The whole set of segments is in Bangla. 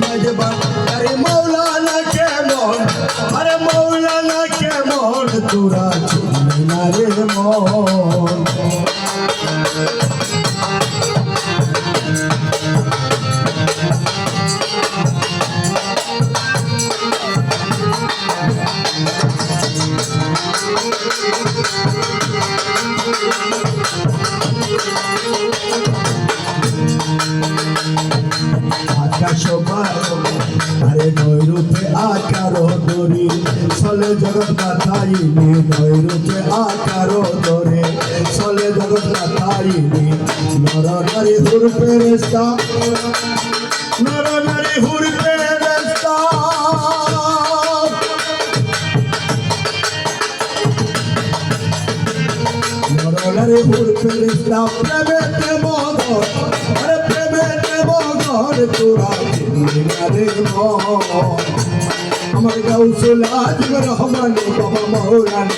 মজবা আরে মৌলানা কেমন আরে মৌলানা কেমন তোরা চিনলি না রে মন আরে নৈরূপে আকার দরি চলে জগৎ কাথাইনি নৈরূপে আকার দরে চলে জগৎ কাথাইনি নর নারী হুর ফেরেশতা নর নারী হুর ফেরেশতা নর নারী হুর ফেরেশতা প্রেমেতে মগন আরে প্রেমেতে মগন তোরা চিনলি না রে মন আমার গাউসুল আজম রহমান বাবা মৌলানা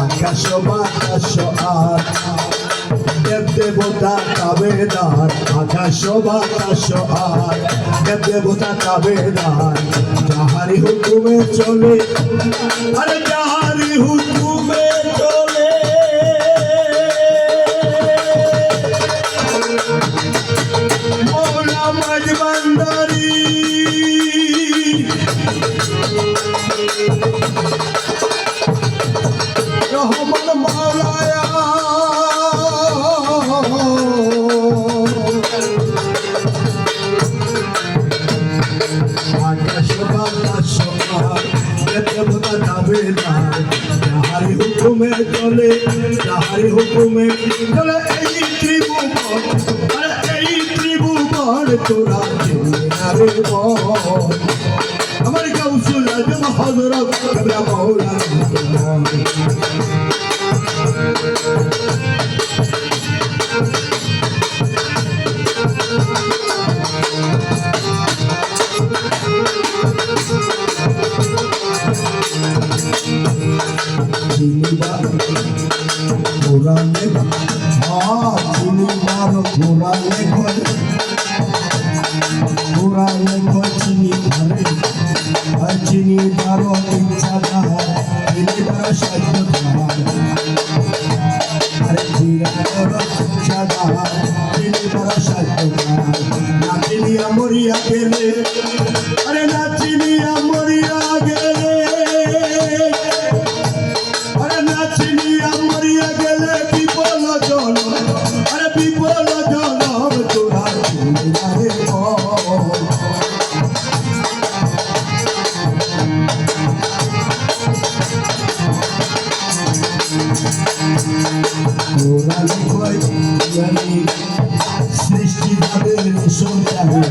আকাশ বাতাস আর দেব দেবতা তাবেদার আকাশ বাতাস আর দেব দেবতা তাবেদার যাহারি হুকুমে চলে আরে যাহারি হুকুমে চলে মৌলা মজবান্দারি রহমান মাওলায়া আকাশ বাতাস দেবতা তাবেদার যাহারি হুকুমে চলে যাহারি হুকুমে চলে এই ত্রিভুবন আরে এই ত্রিভুবন তোরা চিনলি না রে মন আমার গাউসুল আজম হযরত কেবলা মৌলানা চিনিবার কোরআনে চিনিবার কোরআনে কোরআনে চিনিবারে চিনিবার ইচ্ছা তাহার চিনিবার সাধ্য তাহার আরে চিনিবার ইচ্ছা তাহার চিনিবার সাধ্য তাহার না চিনিয়া মরিয়া গেলে আরে না চিনিয়া মরিয়া গেলে আরে না চিনিয়া মরিয়া গেলে বিপল জনম আরে বিপল জনম তোরা চিনলি না রে মন কোরআন কয় জানি সৃষ্টি ভাবে সন্তানে